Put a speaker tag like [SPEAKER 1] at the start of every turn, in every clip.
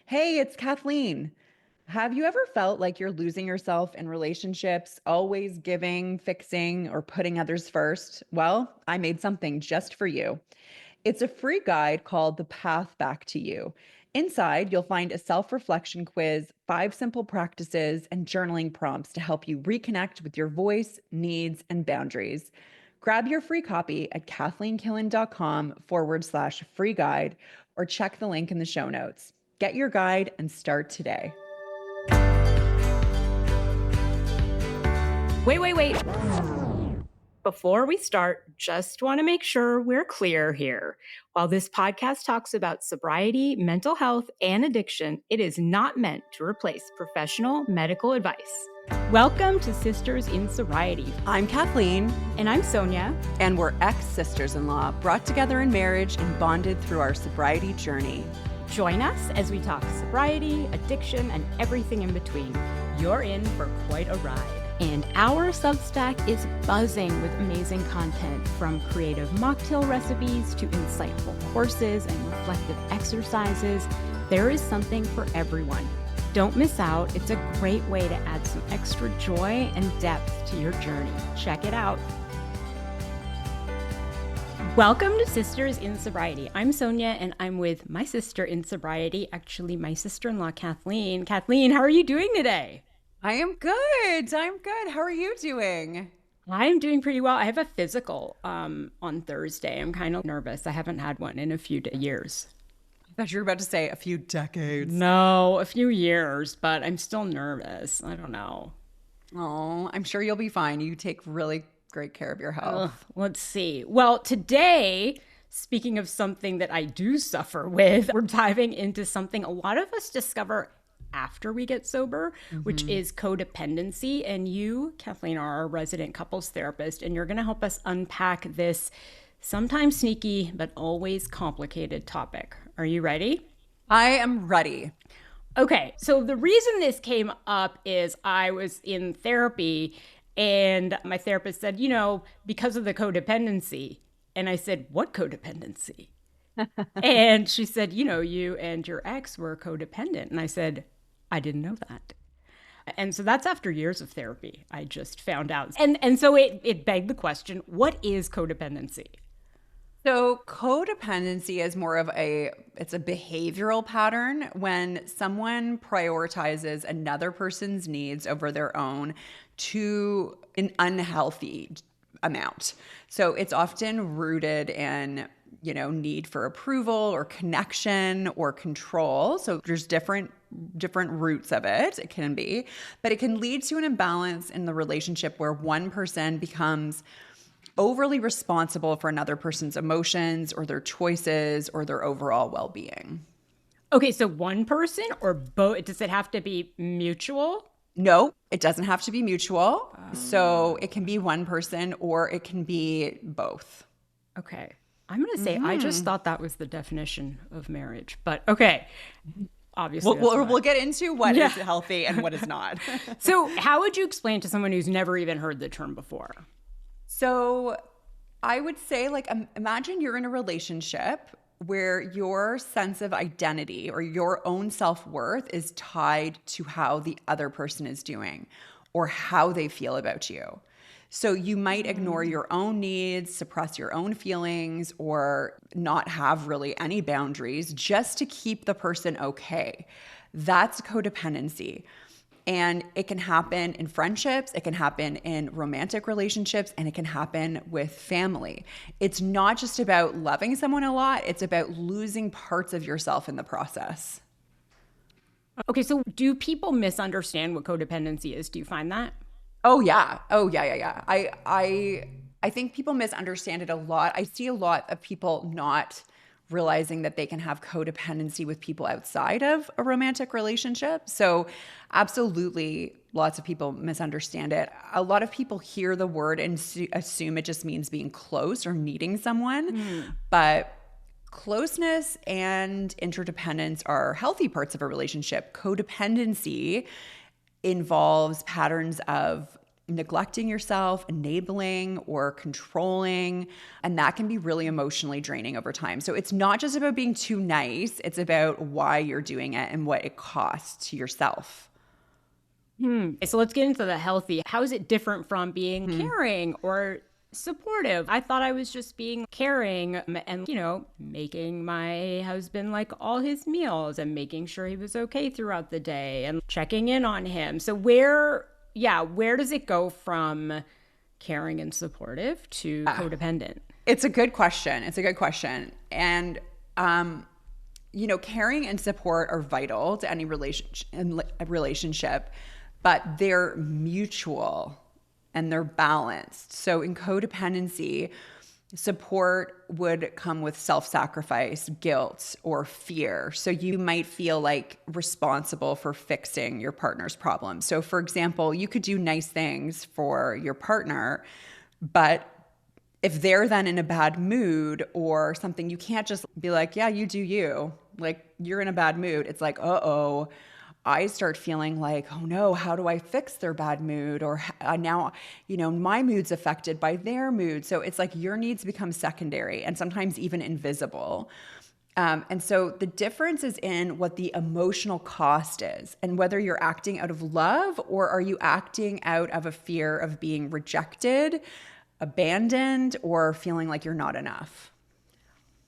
[SPEAKER 1] Hey, it's Kathleen. Have you ever felt like you're losing yourself in relationships, always giving, fixing, or putting others first? Well, I made something just for you. It's a free guide called The Path Back to You. Inside, you'll find a self reflection quiz, 5 simple practices, and journaling prompts to help you reconnect with your voice, needs, and boundaries. Grab your free copy at kathleenkillen.com/free guide or check the link in the show notes. Get your guide and start today.
[SPEAKER 2] Wait. Before we start, just want to make sure we're clear here. While this podcast talks about sobriety, mental health, and addiction, it is not meant to replace professional medical advice. Welcome to Sisters in Sobriety.
[SPEAKER 1] I'm Kathleen.
[SPEAKER 2] And I'm Sonia.
[SPEAKER 1] And we're ex-sisters-in-law, brought together in marriage and bonded through our sobriety journey.
[SPEAKER 2] Join us as we talk sobriety, addiction, and everything in between. You're in for quite a ride. And our Substack is buzzing with amazing content, from creative mocktail recipes to insightful courses and reflective exercises. There is something for everyone. Don't miss out. It's a great way to add some extra joy and depth to your journey. Check it out. Welcome to Sisters in Sobriety. I'm Sonia, and I'm with my sister in sobriety, actually my sister-in-law, Kathleen. Kathleen, how are you doing today?
[SPEAKER 1] I am good. How are you doing?
[SPEAKER 2] I'm doing pretty well. I have a physical on Thursday. I'm kind of nervous. I haven't had one in a few years.
[SPEAKER 1] I thought you were about to say a few decades.
[SPEAKER 2] No, a few years, but I'm still nervous. I don't know.
[SPEAKER 1] Oh, I'm sure you'll be fine. You take really great care of your health.
[SPEAKER 2] Let's see. Well, today, speaking of something that I do suffer with, we're diving into something a lot of us discover after we get sober, which is codependency. And you, Kathleen, are our resident couples therapist, and you're going to help us unpack this sometimes sneaky, but always complicated topic. Are you ready?
[SPEAKER 1] I am ready.
[SPEAKER 2] Okay, so the reason this came up is I was in therapy, and my therapist said, because of the codependency. And I said, what codependency? And she said, you and your ex were codependent. And I said, I didn't know that. And so that's after years of therapy. I just found out. And so it begged the question, what is codependency?
[SPEAKER 1] So codependency is more of it's a behavioral pattern when someone prioritizes another person's needs over their own to an unhealthy amount. So it's often rooted in need for approval or connection or control. So there's different roots of it. It can be, but it can lead to an imbalance in the relationship where one person becomes overly responsible for another person's emotions or their choices or their overall well-being.
[SPEAKER 2] Okay, so one person or both? Does it have to be mutual?
[SPEAKER 1] No, it doesn't have to be mutual. So it can be one person or it can be both.
[SPEAKER 2] Okay. I'm going to say, I just thought that was the definition of marriage, but okay. Obviously,
[SPEAKER 1] we'll get into what is healthy and what is not.
[SPEAKER 2] So how would you explain to someone who's never even heard the term before?
[SPEAKER 1] So I would say, imagine you're in a relationship where your sense of identity or your own self-worth is tied to how the other person is doing or how they feel about you. So you might ignore your own needs, suppress your own feelings, or not have really any boundaries just to keep the person okay. That's codependency. And it can happen in friendships, it can happen in romantic relationships, and it can happen with family. It's not just about loving someone a lot, it's about losing parts of yourself in the process.
[SPEAKER 2] Okay, so do people misunderstand what codependency is? Do you find that?
[SPEAKER 1] Oh yeah. I think people misunderstand it a lot. I see a lot of people not realizing that they can have codependency with people outside of a romantic relationship. So absolutely, lots of people misunderstand it. A lot of people hear the word and assume it just means being close or needing someone. But closeness and interdependence are healthy parts of a relationship. Codependency involves patterns of neglecting yourself, enabling, or controlling. And that can be really emotionally draining over time. So it's not just about being too nice, it's about why you're doing it and what it costs to yourself.
[SPEAKER 2] So let's get into the healthy. How is it different from being caring or supportive? I thought I was just being caring and, making my husband like all his meals and making sure he was okay throughout the day and checking in on him. So where does it go from caring and supportive to codependent?
[SPEAKER 1] It's a good question. And, caring and support are vital to any relationship, but they're mutual and they're balanced. So in codependency, support would come with self-sacrifice, guilt, or fear. So you might feel like responsible for fixing your partner's problem. So for example, you could do nice things for your partner, but if they're then in a bad mood or something, you can't just be like, yeah, you do you. Like, you're in a bad mood. It's like, uh-oh. I start feeling like, oh no, how do I fix their bad mood? Or now, my mood's affected by their mood. So it's like your needs become secondary and sometimes even invisible. And so the difference is in what the emotional cost is and whether you're acting out of love or are you acting out of a fear of being rejected, abandoned, or feeling like you're not enough.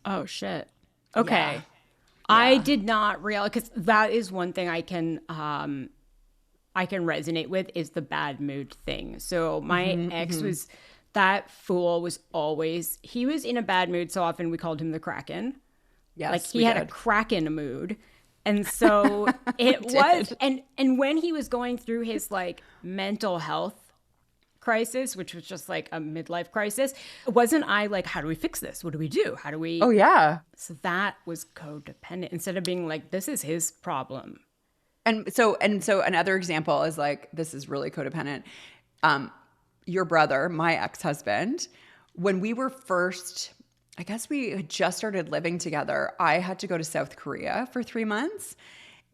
[SPEAKER 2] Oh, shit. Okay.
[SPEAKER 1] Yeah.
[SPEAKER 2] I did not realize, because that is one thing I can resonate with is the bad mood thing. So my ex was, that fool was always, he was in a bad mood so often we called him the Kraken.
[SPEAKER 1] Yes,
[SPEAKER 2] like he had a Kraken mood. And so it was, and when he was going through his like mental health crisis, which was just like a midlife crisis, wasn't I like, how do we fix this? What do we do? How do we?
[SPEAKER 1] Oh, yeah.
[SPEAKER 2] So that was codependent instead of being like, this is his problem.
[SPEAKER 1] And so another example is like, this is really codependent. Your brother, my ex-husband, when we were first, I guess we had just started living together, I had to go to South Korea for 3 months.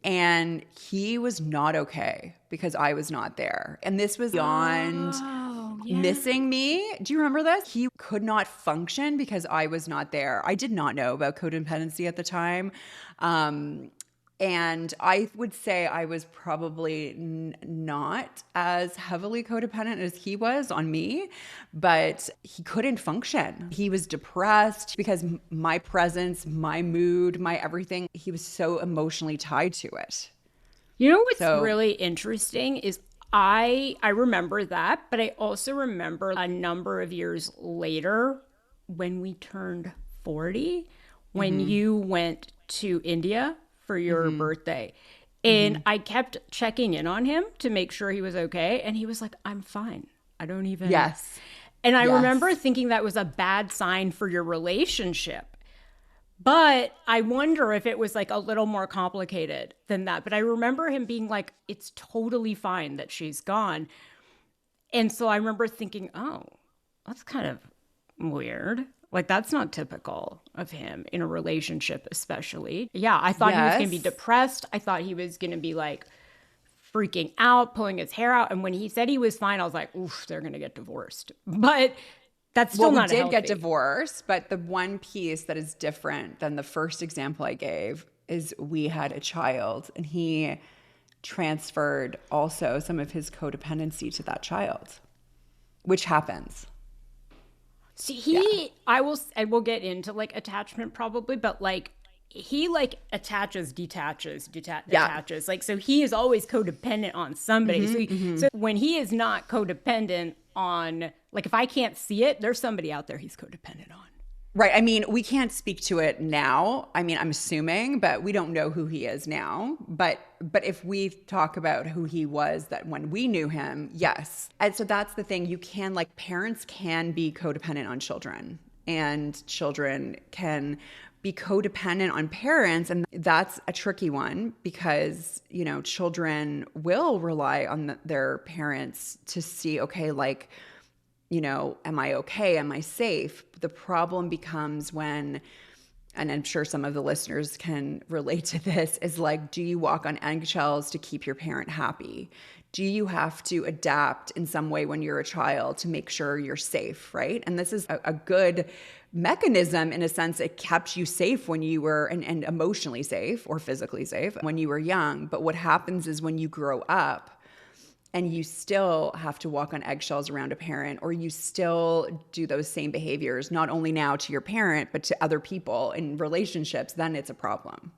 [SPEAKER 1] And he was not okay because I was not there. And this was beyond missing me. Do you remember this? He could not function because I was not there. I did not know about codependency at the time. And I would say I was probably not as heavily codependent as he was on me, but he couldn't function. He was depressed because my presence, my mood, my everything, he was so emotionally tied to it.
[SPEAKER 2] You know what's really interesting is I remember that, but I also remember a number of years later when we turned 40, when you went to India for your birthday. And I kept checking in on him to make sure he was okay. And he was like, I'm fine. I don't even.
[SPEAKER 1] Yes.
[SPEAKER 2] And I remember thinking that was a bad sign for your relationship. But I wonder if it was like a little more complicated than that. But I remember him being like, it's totally fine that she's gone. And so I remember thinking, oh, that's kind of weird. Like, that's not typical of him in a relationship, especially. Yeah, I thought he was going to be depressed. I thought he was going to be like freaking out, pulling his hair out. And when he said he was fine, I was like, oof, they're going to get divorced. But that's still not healthy.
[SPEAKER 1] We did get divorced, but the one piece that is different than the first example I gave is we had a child and he transferred also some of his codependency to that child, which happens.
[SPEAKER 2] See, I will get into like attachment probably, but like he like detaches. Like, so he is always codependent on somebody. So when he is not codependent on, like, if I can't see it, there's somebody out there he's codependent on.
[SPEAKER 1] Right. I mean, we can't speak to it now. I mean, I'm assuming, but we don't know who he is now. But if we talk about who he was that when we knew him, yes. And so that's the thing. You can, like, parents can be codependent on children and children can be codependent on parents. And that's a tricky one because, children will rely on their parents to see, okay, like, am I okay? Am I safe? The problem becomes when and I'm sure some of the listeners can relate to this, is like, do you walk on eggshells to keep your parent happy? Do you have to adapt in some way when you're a child to make sure you're safe, right? And this is a good mechanism in a sense. It kept you safe when you were, and emotionally safe or physically safe when you were young. But what happens is when you grow up, and you still have to walk on eggshells around a parent, or you still do those same behaviors, not only now to your parent, but to other people in relationships, then it's a problem.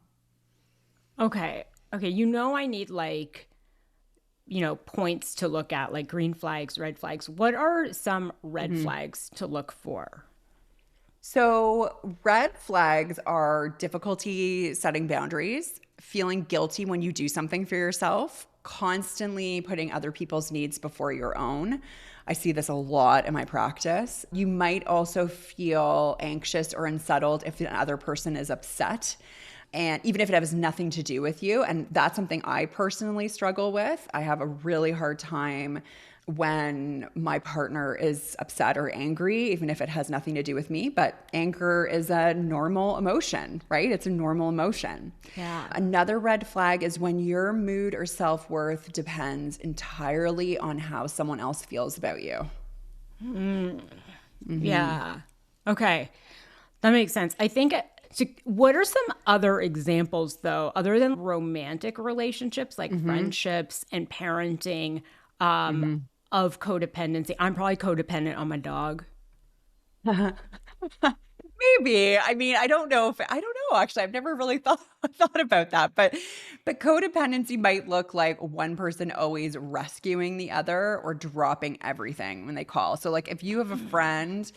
[SPEAKER 2] Okay. Okay. I need points to look at, like green flags, red flags. What are some red flags to look for?
[SPEAKER 1] So red flags are difficulty setting boundaries, feeling guilty when you do something for yourself, constantly putting other people's needs before your own. I see this a lot in my practice. You might also feel anxious or unsettled if the other person is upset, and even if it has nothing to do with you. And that's something I personally struggle with. I have a really hard time when my partner is upset or angry, even if it has nothing to do with me. But anger is a normal emotion, right? It's a normal emotion.
[SPEAKER 2] Yeah.
[SPEAKER 1] Another red flag is when your mood or self-worth depends entirely on how someone else feels about you.
[SPEAKER 2] Yeah. Okay. That makes sense. I think, so what are some other examples, though, other than romantic relationships, like friendships and parenting, of codependency? I'm probably codependent on my dog.
[SPEAKER 1] Maybe. I mean, I don't know. Actually, I've never really thought about that. But codependency might look like one person always rescuing the other or dropping everything when they call. So like if you have a friend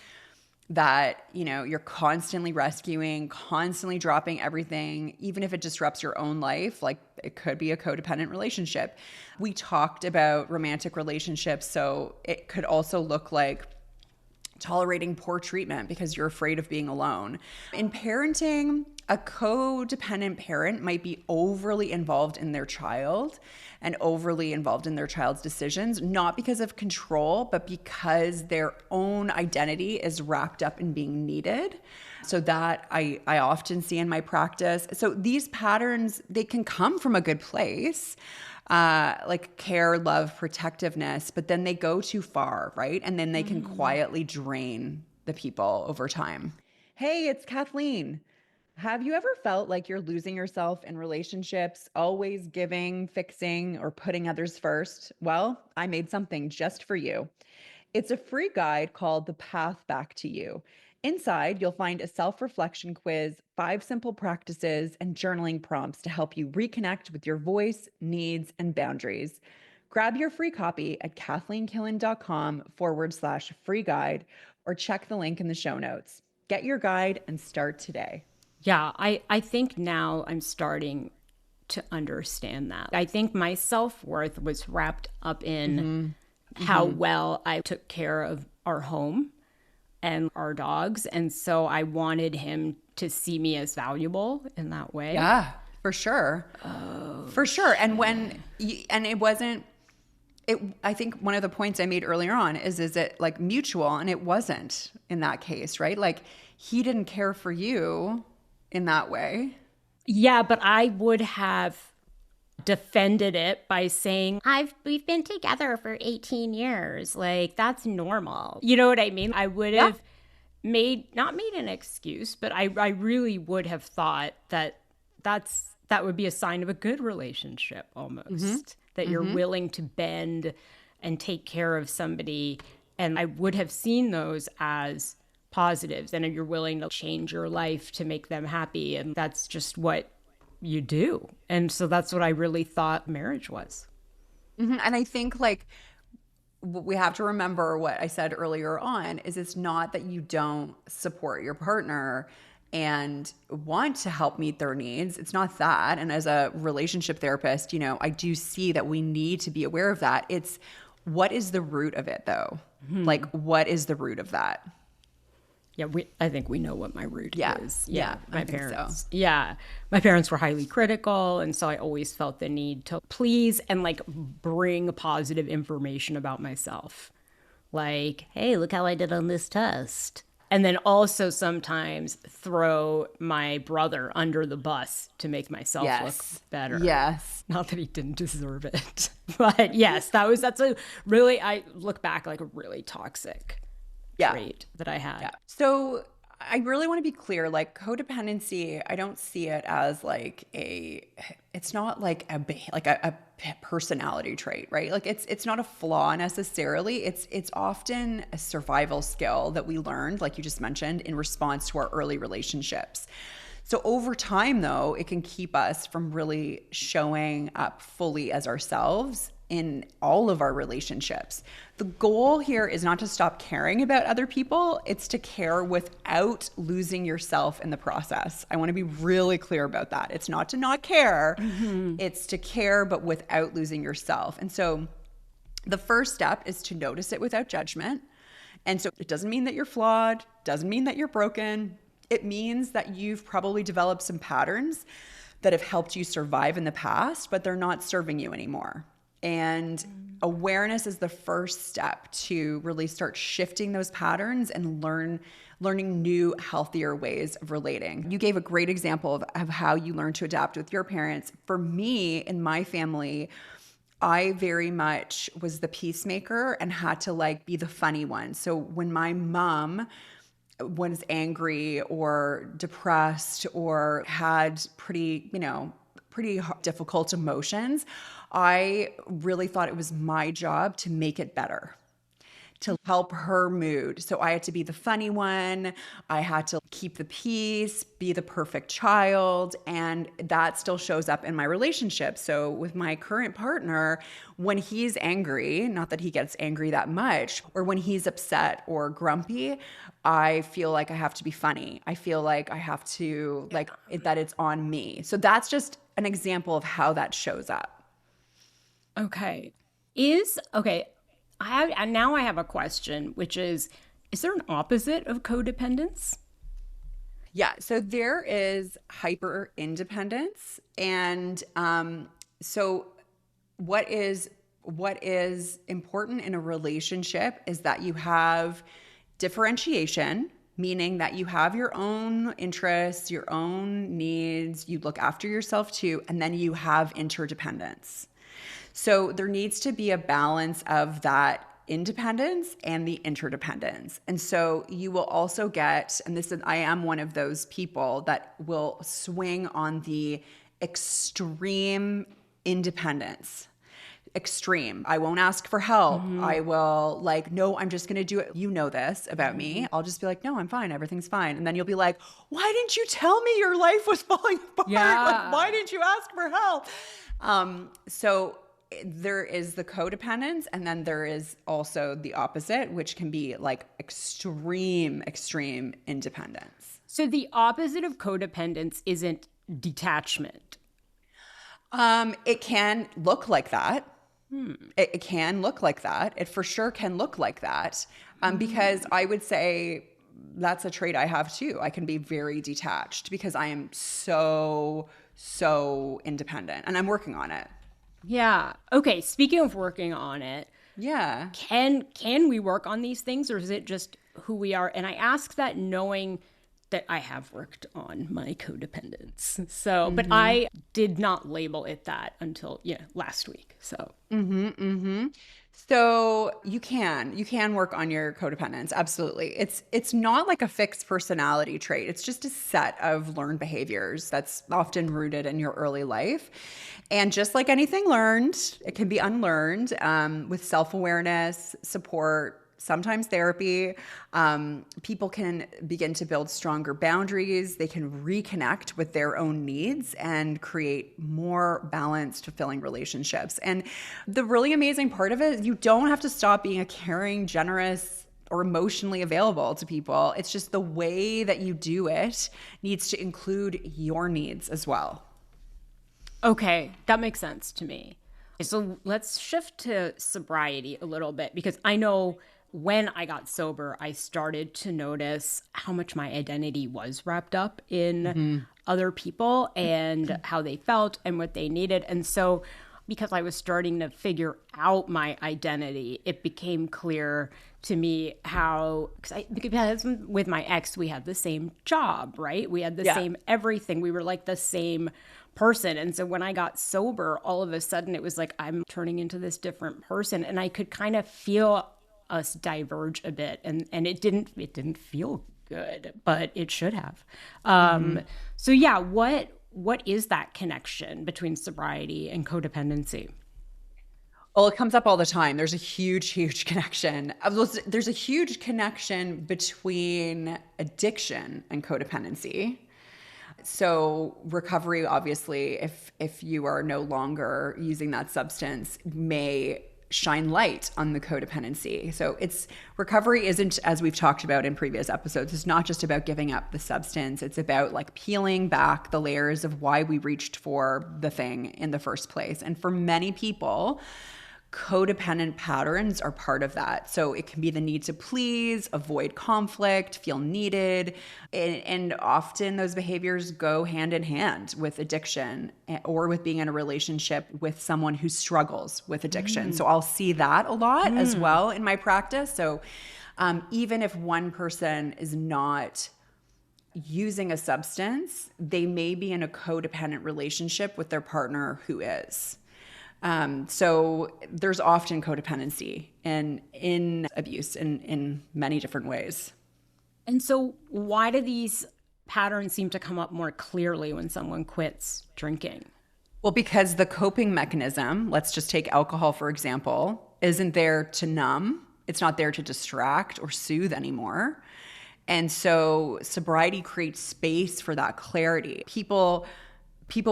[SPEAKER 1] that, you're constantly rescuing, constantly dropping everything, even if it disrupts your own life, like it could be a codependent relationship. We talked about romantic relationships, so it could also look like tolerating poor treatment because you're afraid of being alone. In parenting, a codependent parent might be overly involved in their child and overly involved in their child's decisions, not because of control, but because their own identity is wrapped up in being needed. So that I often see in my practice. So these patterns, they can come from a good place, like care, love, protectiveness, but then they go too far, right? And then they can quietly drain the people over time. Hey, it's Kathleen. Have you ever felt like you're losing yourself in relationships, always giving, fixing, or putting others first? Well, I made something just for you. It's a free guide called The Path Back to You. Inside, you'll find a self-reflection quiz, 5 simple practices, and journaling prompts to help you reconnect with your voice, needs, and boundaries. Grab your free copy at kathleenkillen.com/free guide or check the link in the show notes. Get your guide and start today.
[SPEAKER 2] Yeah, I think now I'm starting to understand that. I think my self-worth was wrapped up in how well I took care of our home and our dogs. And so I wanted him to see me as valuable in that way.
[SPEAKER 1] Yeah, for sure. For sure. And it wasn't, I think one of the points I made earlier on is it like mutual, and it wasn't in that case, right? Like he didn't care for you in that way.
[SPEAKER 2] Yeah, but I would have defended it by saying, we've been together for 18 years. Like that's normal. You know what I mean? I would have not made an excuse, but I really would have thought that would be a sign of a good relationship almost, that you're willing to bend and take care of somebody. And I would have seen those as positives, and you're willing to change your life to make them happy. And that's just what you do. And so that's what I really thought marriage was.
[SPEAKER 1] And I think like we have to remember what I said earlier on is it's not that you don't support your partner and want to help meet their needs. It's not that. And as a relationship therapist, I do see that we need to be aware of that. It's what is the root of it though? Like what is the root of that?
[SPEAKER 2] Yeah, I think we know what my root is.
[SPEAKER 1] Yeah,
[SPEAKER 2] my parents. So. Yeah, my parents were highly critical, and so I always felt the need to please and like bring positive information about myself. Like, hey, look how I did on this test. And then also sometimes throw my brother under the bus to make myself look better.
[SPEAKER 1] Yes.
[SPEAKER 2] Not that he didn't deserve it. But yes, that's a really, I look back like a really toxic trait that I had.
[SPEAKER 1] Yeah. So I really want to be clear, like codependency, I don't see it as like it's not like a personality trait, right? Like it's not a flaw necessarily. It's often a survival skill that we learned, like you just mentioned, in response to our early relationships. So over time, though, it can keep us from really showing up fully as ourselves in all of our relationships. The goal here is not to stop caring about other people, it's to care without losing yourself in the process. I want to be really clear about that. It's not to not care, it's to care but without losing yourself. And so the first step is to notice it without judgment. And so it doesn't mean that you're flawed, doesn't mean that you're broken. It means that you've probably developed some patterns that have helped you survive in the past, but they're not serving you anymore. And awareness is the first step to really start shifting those patterns and learning new, healthier ways of relating. You gave a great example of how you learned to adapt with your parents. For me, in my family, I very much was the peacemaker and had to like be the funny one. So when my mom was angry or depressed or had pretty difficult emotions, I really thought it was my job to make it better, to help her mood. So I had to be the funny one. I had to keep the peace, be the perfect child. And that still shows up in my relationship. So with my current partner, when he's angry, not that he gets angry that much, or when he's upset or grumpy, I feel like I have to be funny. I feel like I have to, that it's on me. So that's just an example of how that shows up.
[SPEAKER 2] Okay. Now I have a question, which is there an opposite of codependence?
[SPEAKER 1] Yeah, so there is hyper independence. And so what is important in a relationship is that you have differentiation, meaning that you have your own interests, your own needs, you look after yourself too, and then you have interdependence. So there needs to be a balance of that independence and the interdependence. And so you will also get, and I am one of those people that will swing on the extreme independence. Extreme. I won't ask for help. I will no, I'm just going to do it. You know this about me. I'll just be like, no, I'm fine. Everything's fine. And then you'll be like, why didn't you tell me your life was falling apart?
[SPEAKER 2] Yeah.
[SPEAKER 1] Like, why didn't you ask for help? So there is the codependence, and then there is also the opposite, which can be like extreme independence.
[SPEAKER 2] So the opposite of codependence isn't detachment.
[SPEAKER 1] It can look like that. It can look like that. It for sure can look like that. Because I would say that's a trait I have too. I can be very detached because I am so independent, and I'm working on it.
[SPEAKER 2] Yeah. Okay. Speaking of working on it,
[SPEAKER 1] yeah,
[SPEAKER 2] can we work on these things, or is it just who we are? And I ask that knowing that I have worked on my codependence. So, but I did not label it that until last week. So,
[SPEAKER 1] So you can work on your codependence. Absolutely. It's not like a fixed personality trait. It's just a set of learned behaviors that's often rooted in your early life. And just like anything learned, it can be unlearned with self-awareness, support, sometimes therapy. People can begin to build stronger boundaries. They can reconnect with their own needs and create more balanced, fulfilling relationships. And the really amazing part of it is you don't have to stop being a caring, generous, or emotionally available to people. It's just the way that you do it needs to include your needs as well.
[SPEAKER 2] Okay, that makes sense to me. So let's shift to sobriety a little bit, because I know when I got sober, I started to notice how much my identity was wrapped up in other people and how they felt and what they needed. And so because I was starting to figure out my identity, it became clear to me how, because with my ex, we had the same job, right? We had the same everything. We were like the same person. And so when I got sober, all of a sudden it was like, I'm turning into this different person. And I could kind of feel us diverge a bit. And it didn't feel good, but it should have. So yeah, what is that connection between sobriety and codependency?
[SPEAKER 1] Well, it comes up all the time. There's a huge connection. There's a huge connection between addiction and codependency. So recovery, obviously, if you are no longer using that substance, may shine light on the codependency. So recovery isn't, as we've talked about in previous episodes, it's not just about giving up the substance. It's about like peeling back the layers of why we reached for the thing in the first place. And for many people, codependent patterns are part of that. So it can be the need to please, avoid conflict, feel needed. And often those behaviors go hand in hand with addiction or with being in a relationship with someone who struggles with addiction. So I'll see that a lot as well in my practice. So even if one person is not using a substance, they may be in a codependent relationship with their partner who is. So there's often codependency in abuse in many different ways.
[SPEAKER 2] And so why do these patterns seem to come up more clearly when someone quits drinking?
[SPEAKER 1] Well, because the coping mechanism, let's just take alcohol, for example, isn't there to numb. It's not there to distract or soothe anymore. And so sobriety creates space for that clarity. People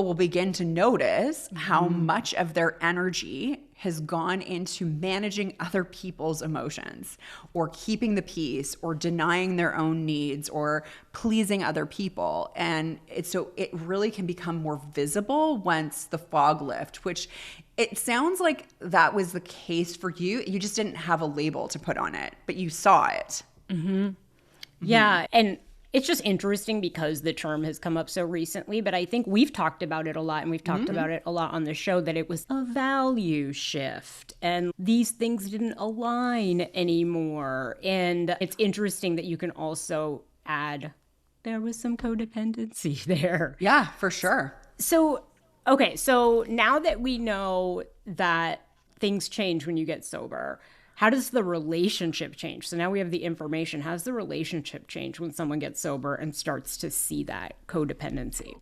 [SPEAKER 1] will begin to notice how much of their energy has gone into managing other people's emotions or keeping the peace or denying their own needs or pleasing other people. And so it really can become more visible once the fog lifts, which it sounds like that was the case for you. You just didn't have a label to put on it, but you saw it.
[SPEAKER 2] Yeah. And it's just interesting because the term has come up so recently, but I think we've talked about it a lot, and we've talked about it a lot on the show, that it was a value shift and these things didn't align anymore. And it's interesting that you can also add, there was some codependency there.
[SPEAKER 1] Yeah, for sure.
[SPEAKER 2] So, okay, so now that we know that things change when you get sober, how does the relationship change? So now we have the information. How does the relationship change when someone gets sober and starts to see that codependency?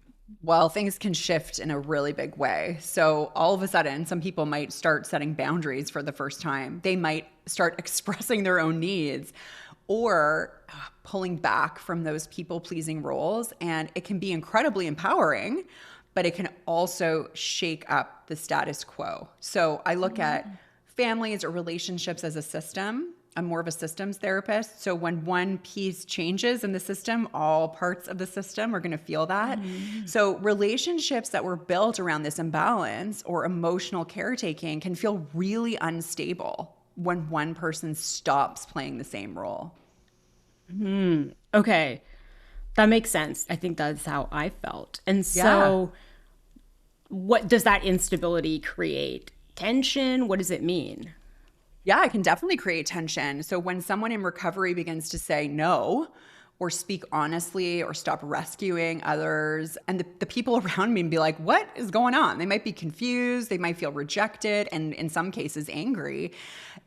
[SPEAKER 1] Well, things can shift in a really big way. So all of a sudden, some people might start setting boundaries for the first time. They might start expressing their own needs or pulling back from those people-pleasing roles. And it can be incredibly empowering, but it can also shake up the status quo. So I look at families or relationships as a system. I'm more of a systems therapist. So when one piece changes in the system, all parts of the system are going to feel that. So relationships that were built around this imbalance or emotional caretaking can feel really unstable when one person stops playing the same role.
[SPEAKER 2] Okay. That makes sense. I think that's how I felt. And so what does that instability create? Tension? What does it mean?
[SPEAKER 1] Yeah, it can definitely create tension. So when someone in recovery begins to say no or speak honestly or stop rescuing others, and the people around me be like, what is going on? They might be confused, they might feel rejected, and in some cases angry.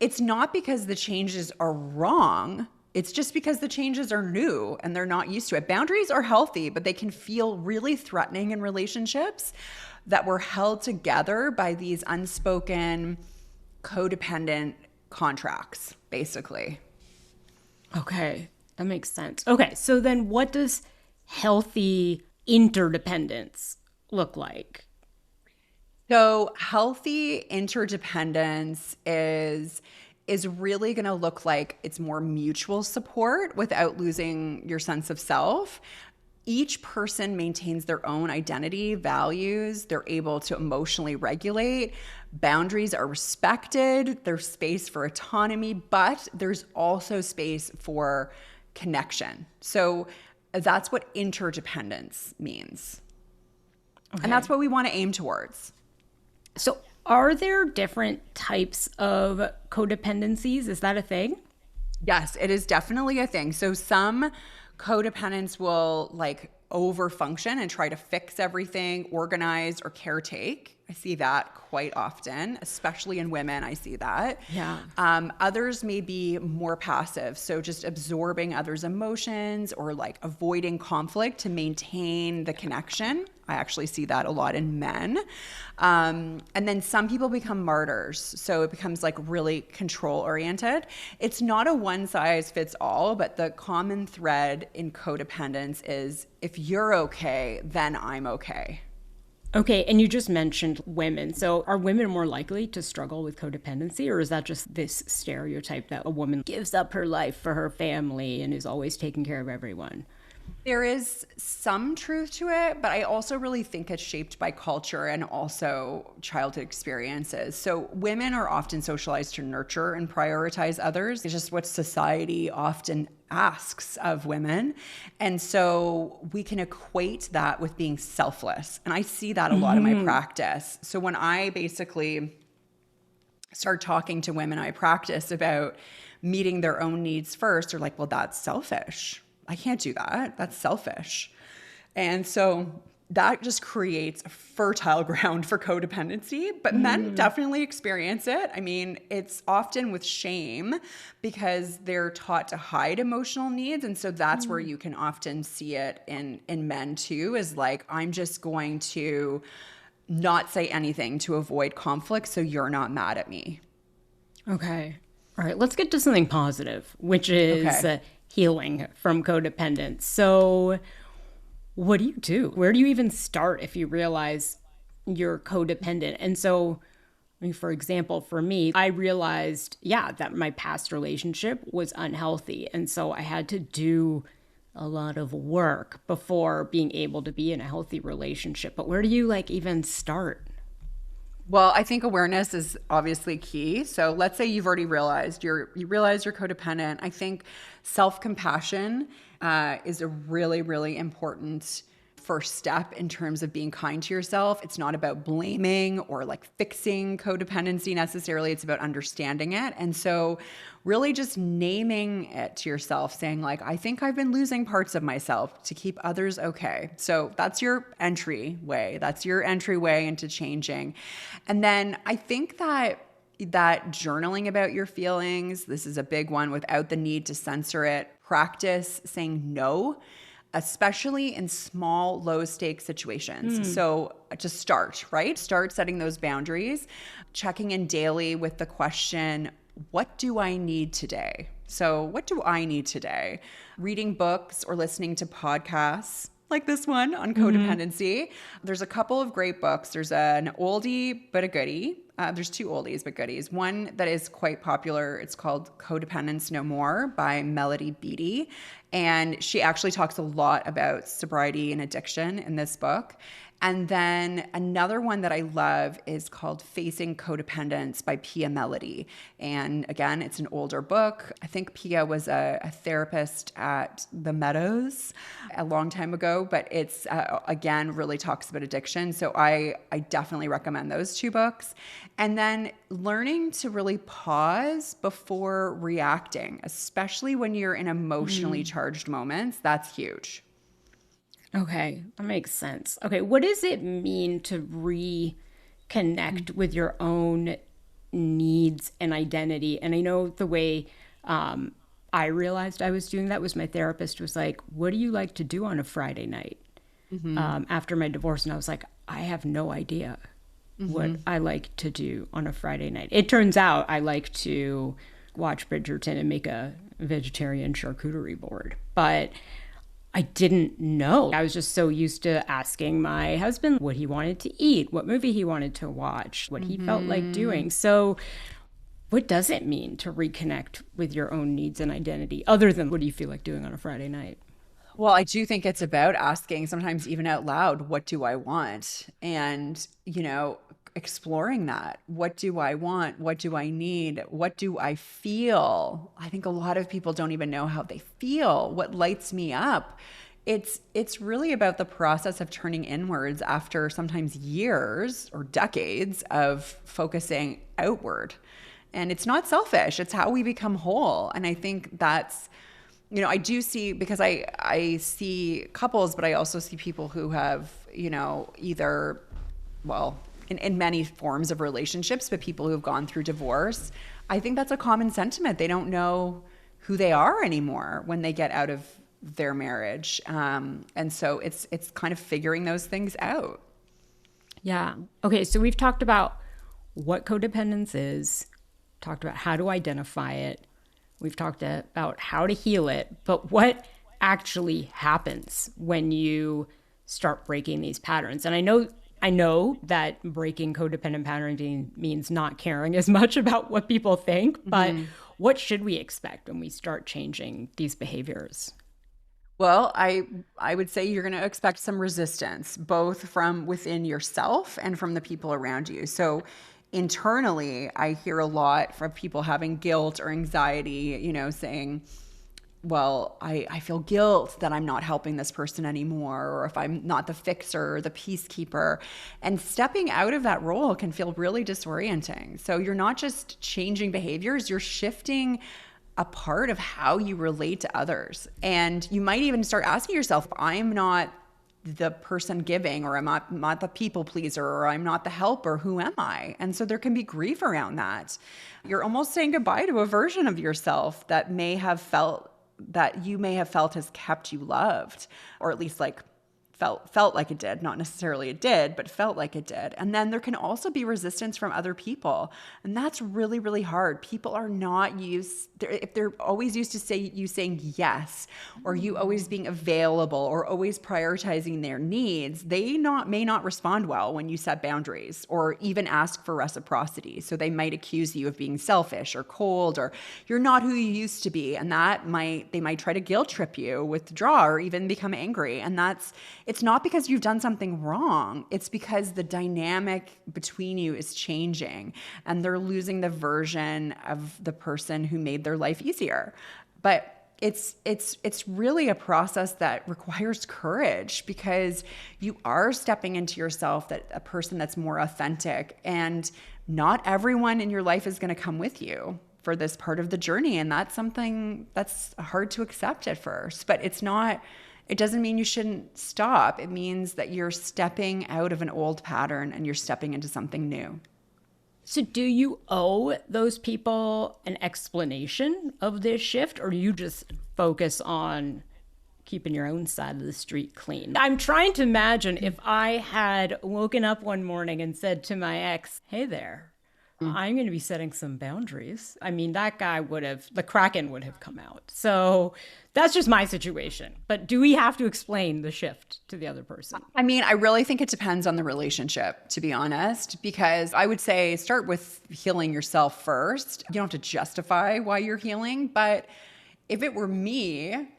[SPEAKER 1] It's not because the changes are wrong. It's just because the changes are new and they're not used to it. Boundaries are healthy, but they can feel really threatening in relationships that were held together by these unspoken codependent contracts, basically.
[SPEAKER 2] Okay, that makes sense. Okay, so then what does healthy interdependence look like?
[SPEAKER 1] So healthy interdependence is really going to look like it's more mutual support without losing your sense of self. Each person maintains their own identity, values, they're able to emotionally regulate, boundaries are respected, there's space for autonomy, but there's also space for connection. So that's what interdependence means. Okay. And that's what we want to aim towards.
[SPEAKER 2] So Are there different types of codependencies? Is that a thing?
[SPEAKER 1] Yes, it is definitely a thing. So some codependents will like overfunction and try to fix everything, organize or caretake. I see that quite often, especially in women. I see that.
[SPEAKER 2] Yeah.
[SPEAKER 1] Others may be more passive. So just absorbing others' emotions or like avoiding conflict to maintain the connection. I actually see that a lot in men. And then some people become martyrs. So it becomes like really control oriented. It's not a one size fits all, but the common thread in codependence is if you're okay, then I'm okay.
[SPEAKER 2] Okay, and you just mentioned women. So are women more likely to struggle with codependency, or is that just this stereotype that a woman gives up her life for her family and is always taking care of everyone?
[SPEAKER 1] There is some truth to it, but I also really think it's shaped by culture and also childhood experiences. So women are often socialized to nurture and prioritize others. It's just what society often asks of women. And so we can equate that with being selfless. And I see that a lot in my practice. So when I basically start talking to women I practice about meeting their own needs first, they're like, well, that's selfish. I can't do that. That's selfish. And so that just creates a fertile ground for codependency, but men definitely experience it. I mean, it's often with shame because they're taught to hide emotional needs. And so that's where you can often see it in men too, is like, I'm just going to not say anything to avoid conflict so you're not mad at me.
[SPEAKER 2] Okay. All right, let's get to something positive, which is
[SPEAKER 1] Okay.
[SPEAKER 2] healing from codependence. So, what do you do? Where do you even start if you realize you're codependent? And so, I mean, for example, for me, I realized, yeah, that my past relationship was unhealthy. And so I had to do a lot of work before being able to be in a healthy relationship. But where do you like even start?
[SPEAKER 1] Well, I think awareness is obviously key. So let's say you've already realized you realize you're codependent. I think self-compassion is a really, really important first step in terms of being kind to yourself. It's not about blaming or like fixing codependency necessarily. It's about understanding it. And so really just naming it to yourself, saying like, I think I've been losing parts of myself to keep others okay. So that's your entryway. That's your entryway into changing. And then I think that journaling about your feelings, this is a big one without the need to censor it. Practice saying no, especially in small, low stakes situations. So to start, right? Start setting those boundaries, checking in daily with the question, what do I need today? So what do I need today? Reading books or listening to podcasts like this one on codependency. There's a couple of great books. There's an oldie but a goodie. There's two oldies but goodies. One that is quite popular, it's called Codependence No More by Melody Beattie. And she actually talks a lot about sobriety and addiction in this book. And then another one that I love is called Facing Codependence by Pia Melody. And again, it's an older book. I think Pia was a therapist at the Meadows a long time ago, but it's, again, really talks about addiction. So I definitely recommend those two books. And then learning to really pause before reacting, especially when you're in emotionally charged moments, that's huge.
[SPEAKER 2] Okay, that makes sense. Okay, what does it mean to reconnect with your own needs and identity? And I know the way I realized I was doing that was my therapist was like, what do you like to do on a Friday night? After my divorce? And I was like, I have no idea what I like to do on a Friday night. It turns out I like to watch Bridgerton and make a vegetarian charcuterie board. But I didn't know. I was just so used to asking my husband what he wanted to eat, what movie he wanted to watch, what he felt like doing. So, what does it mean to reconnect with your own needs and identity, other than what do you feel like doing on a Friday night?
[SPEAKER 1] Well, I do think it's about asking, sometimes even out loud, what do I want? And, exploring that. What do I want? What do I need? What do I feel? I think a lot of people don't even know how they feel. What lights me up it's really about the process of turning inwards after sometimes years or decades of focusing outward. And it's not selfish, it's how we become whole. And I think that's, I do see, because I see couples, but I also see people who have, either, well, in many forms of relationships, but people who have gone through divorce. I think that's a common sentiment. They don't know who they are anymore when they get out of their marriage. And so it's kind of figuring those things out.
[SPEAKER 2] Yeah. Okay. So we've talked about what codependence is, talked about how to identify it. We've talked about how to heal it, but what actually happens when you start breaking these patterns? And I know that breaking codependent parenting means not caring as much about what people think, but what should we expect when we start changing these behaviors?
[SPEAKER 1] Well, I would say you're going to expect some resistance, both from within yourself and from the people around you. So internally, I hear a lot from people having guilt or anxiety, saying, well, I feel guilt that I'm not helping this person anymore, or if I'm not the fixer or the peacekeeper. And stepping out of that role can feel really disorienting. So you're not just changing behaviors, you're shifting a part of how you relate to others. And you might even start asking yourself, I'm not the person giving, or I'm not the people pleaser, or I'm not the helper, who am I? And so there can be grief around that. You're almost saying goodbye to a version of yourself that you may have felt has kept you loved, or at least like felt like it did, not necessarily it did, but felt like it did. And then there can also be resistance from other people. And that's really, really hard. People are not if they're always used to you saying yes, or you always being available, or always prioritizing their needs, they may not respond well when you set boundaries or even ask for reciprocity. So they might accuse you of being selfish or cold, or you're not who you used to be. And they might try to guilt trip you, withdraw, or even become angry. And it's not because you've done something wrong. It's because the dynamic between you is changing, and they're losing the version of the person who made their life easier. But it's really a process that requires courage, because you are stepping into yourself, that a person that's more authentic, and not everyone in your life is going to come with you for this part of the journey. And that's something that's hard to accept at first, but it doesn't mean you shouldn't stop. It means that you're stepping out of an old pattern and you're stepping into something new.
[SPEAKER 2] So do you owe those people an explanation of this shift, or do you just focus on keeping your own side of the street clean? I'm trying to imagine if I had woken up one morning and said to my ex, hey there, I'm going to be setting some boundaries. I mean, the Kraken would have come out. So that's just my situation. But do we have to explain the shift to the other person?
[SPEAKER 1] I mean, I really think it depends on the relationship, to be honest, because I would say start with healing yourself first. You don't have to justify why you're healing. But if it were me,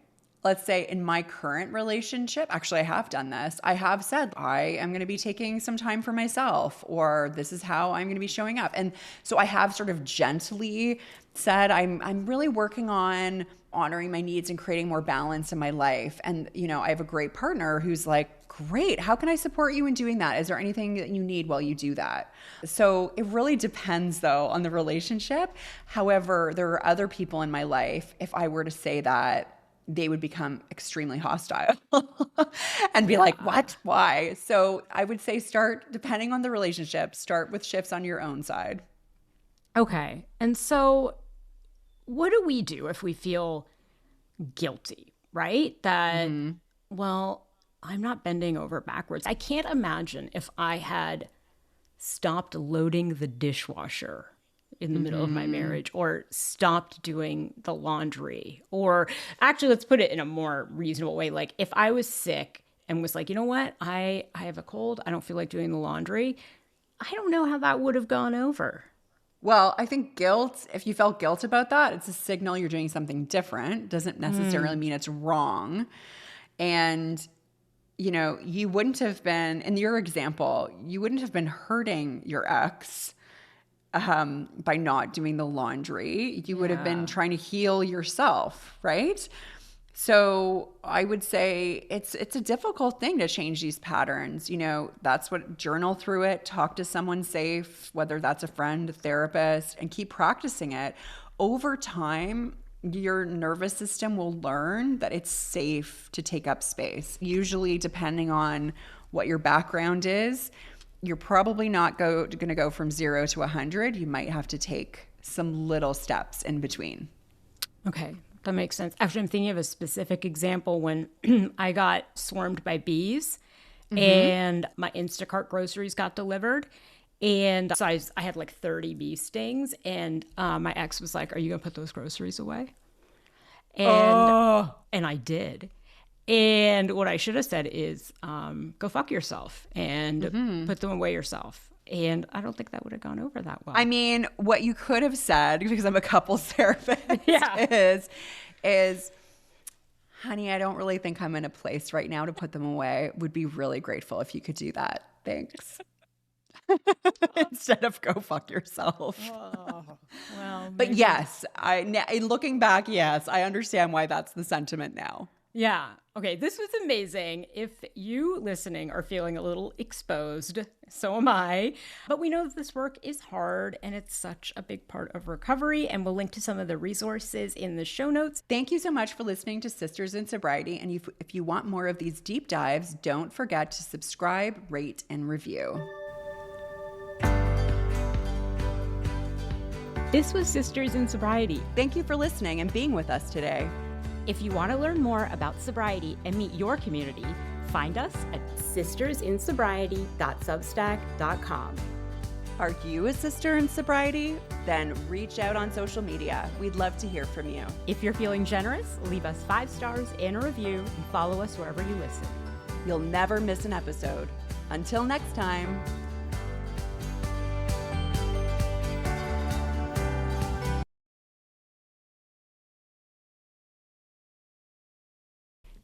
[SPEAKER 1] let's say in my current relationship, actually I have done this. I have said, I am going to be taking some time for myself, or this is how I'm going to be showing up. And so I have sort of gently said, I'm really working on honoring my needs and creating more balance in my life. And, I have a great partner who's like, great, how can I support you in doing that? Is there anything that you need while you do that? So it really depends, though, on the relationship. However, there are other people in my life, if I were to say that, they would become extremely hostile and be like, what? Why? So I would say depending on the relationship, start with shifts on your own side.
[SPEAKER 2] Okay. And so what do we do if we feel guilty, right? That, well, I'm not bending over backwards. I can't imagine if I had stopped loading the dishwasher in the middle of my marriage, or stopped doing the laundry, or actually, let's put it in a more reasonable way. Like if I was sick and was like, you know what, I have a cold, I don't feel like doing the laundry, I don't know how that would have gone over.
[SPEAKER 1] Well, I think guilt, if you felt guilt about that, it's a signal you're doing something different. Doesn't necessarily mean it's wrong. And, you wouldn't have been, in your example, you wouldn't have been hurting your ex by not doing the laundry. You would have been trying to heal yourself, right? So I would say it's a difficult thing to change these patterns. That's what, journal through it, talk to someone safe, whether that's a friend, a therapist, and keep practicing it. Over time, your nervous system will learn that it's safe to take up space. Usually, depending on what your background is, you're probably not going to go from 0 to 100. You might have to take some little steps in between.
[SPEAKER 2] Okay. That makes sense. Actually, I'm thinking of a specific example when I got swarmed by bees and my Instacart groceries got delivered. And so I had like 30 bee stings. And my ex was like, are you going to put those groceries away? And I did. And what I should have said is, go fuck yourself and put them away yourself. And I don't think that would have gone over that well.
[SPEAKER 1] I mean, what you could have said, because I'm a couples therapist, is, honey, I don't really think I'm in a place right now to put them away. Would be really grateful if you could do that. Thanks. Instead of go fuck yourself.
[SPEAKER 2] Oh, well,
[SPEAKER 1] but yes, looking back, yes, I understand why that's the sentiment now.
[SPEAKER 2] Yeah. Okay. This was amazing. If you listening are feeling a little exposed, so am I. But we know that this work is hard and it's such a big part of recovery. And we'll link to some of the resources in the show notes.
[SPEAKER 1] Thank you so much for listening to Sisters in Sobriety. And if you want more of these deep dives, don't forget to subscribe, rate, and review.
[SPEAKER 2] This was Sisters in Sobriety.
[SPEAKER 1] Thank you for listening and being with us today.
[SPEAKER 2] If you want to learn more about sobriety and meet your community, find us at sistersinsobriety.substack.com.
[SPEAKER 1] Are you a sister in sobriety? Then reach out on social media. We'd love to hear from you.
[SPEAKER 2] If you're feeling generous, leave us 5 stars and a review and follow us wherever you listen.
[SPEAKER 1] You'll never miss an episode. Until next time.